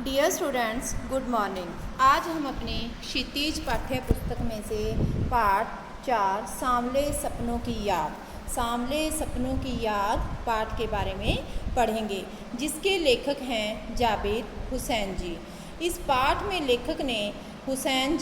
Dear students, good morning. आज हम अपने क्षितिज पाठ्य पुस्तक में से पाठ 4 सांवले सपनों की याद पाठ के बारे में पढ़ेंगे, जिसके लेखक हैं जावेद हुसैन जी। इस पाठ में लेखक ने हुसैन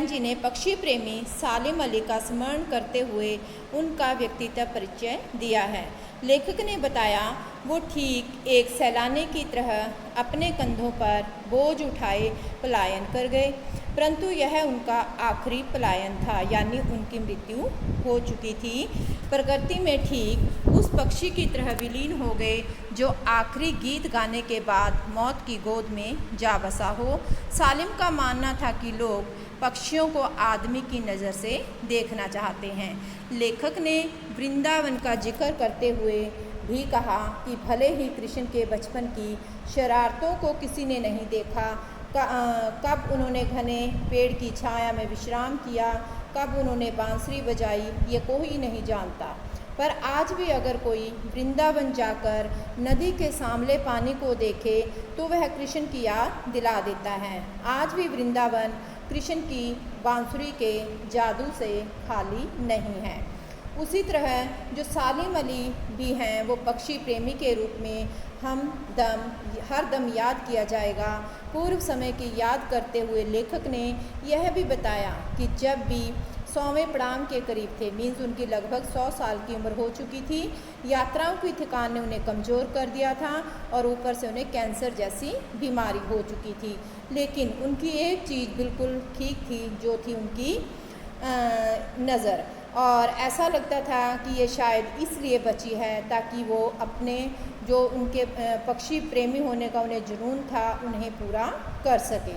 जी ने पक्षी प्रेमी सालिम अली का स्मरण करते हुए उनका व्यक्तित्व परिचय दिया है। लेखक ने बताया, वो ठीक एक सैलानी की तरह अपने कंधों पर बोझ उठाए पलायन कर गए, परंतु यह उनका आखिरी पलायन था, यानी उनकी मृत्यु हो चुकी थी। प्रकृति में ठीक उस पक्षी की तरह विलीन हो गए जो आखिरी गीत गाने के बाद मौत की गोद में जा बसा हो। सालिम का मानना था कि लोग पक्षियों को आदमी की नज़र से देखना चाहते हैं। लेखक ने वृंदावन का जिक्र करते हुए भी कहा कि भले ही कृष्ण के बचपन की शरारतों को किसी ने नहीं देखा, कब उन्होंने घने पेड़ की छाया में विश्राम किया, कब उन्होंने बांसुरी बजाई, ये कोई नहीं जानता। पर आज भी अगर कोई वृंदावन जाकर नदी के सांवले पानी को देखे तो वह कृष्ण की याद दिला देता है। आज भी वृंदावन कृष्ण की बांसुरी के जादू से खाली नहीं है। उसी तरह जो सालिम अली भी हैं, वो पक्षी प्रेमी के रूप में हर दम याद किया जाएगा। पूर्व समय की याद करते हुए लेखक ने यह भी बताया कि जब भी 100वें पड़ाव के करीब थे, मीन्स उनकी लगभग 100 साल की उम्र हो चुकी थी, यात्राओं की थकान ने उन्हें कमज़ोर कर दिया था और ऊपर से उन्हें कैंसर जैसी बीमारी हो चुकी थी। लेकिन उनकी एक चीज़ बिल्कुल ठीक थी, जो थी उनकी नज़र। और ऐसा लगता था कि ये शायद इसलिए बची है ताकि वो अपने जो उनके पक्षी प्रेमी होने का उन्हें जुनून था, उन्हें पूरा कर सके।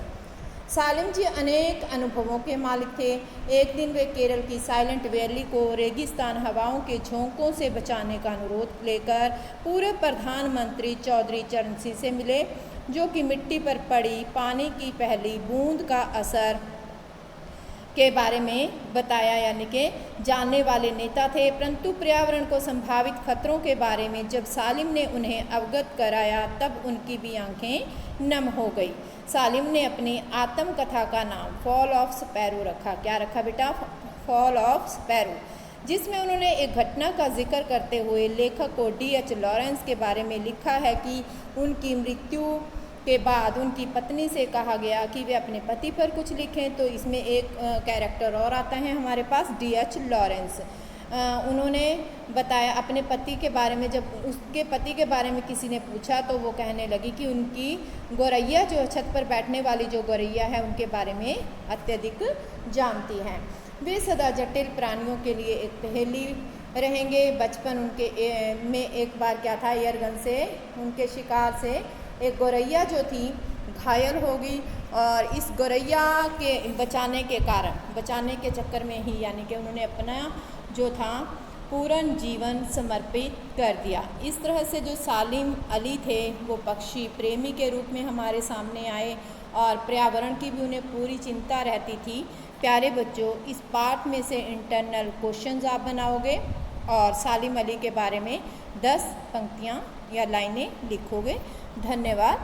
सालिम जी अनेक अनुभवों के मालिक थे। एक दिन वे केरल की साइलेंट वैली को रेगिस्तान हवाओं के झोंकों से बचाने का अनुरोध लेकर पूर्व प्रधानमंत्री चौधरी चरण सिंह से मिले, जो कि मिट्टी पर पड़ी पानी की पहली बूंद का असर के बारे में बताया, यानी कि जानने वाले नेता थे। परंतु पर्यावरण को संभावित खतरों के बारे में जब सालिम ने उन्हें अवगत कराया, तब उनकी भी आंखें नम हो गई। सालिम ने अपनी आत्मकथा का नाम फॉल ऑफ स्पैरो रखा। क्या रखा बेटा? फॉल ऑफ स्पैरो, जिसमें उन्होंने एक घटना का जिक्र करते हुए लेखक को D.H. लॉरेंस के बारे में लिखा है कि उनकी मृत्यु के बाद उनकी पत्नी से कहा गया कि वे अपने पति पर कुछ लिखें। तो इसमें एक कैरेक्टर और आता है हमारे पास, D.H. लॉरेंस। उन्होंने बताया अपने पति के बारे में, जब उसके पति के बारे में किसी ने पूछा तो वो कहने लगी कि उनकी गौरैया, जो छत पर बैठने वाली जो गौरैया है, उनके बारे में अत्यधिक जानती हैं। वे सदा जटिल प्राणियों के लिए एक पहेली रहेंगे। बचपन उनके में एक बार क्या था, एयरगन से उनके शिकार से एक गौरैया जो थी घायल हो गई, और इस गौरैया के बचाने के चक्कर में ही, यानी कि उन्होंने अपना जो था पूर्ण जीवन समर्पित कर दिया। इस तरह से जो सालिम अली थे, वो पक्षी प्रेमी के रूप में हमारे सामने आए और पर्यावरण की भी उन्हें पूरी चिंता रहती थी। प्यारे बच्चों, इस पाठ में से इंटरनल क्वेश्चंस आप बनाओगे और सालिम अली के बारे में 10 पंक्तियाँ या लाइनें लिखोगे। धन्यवाद।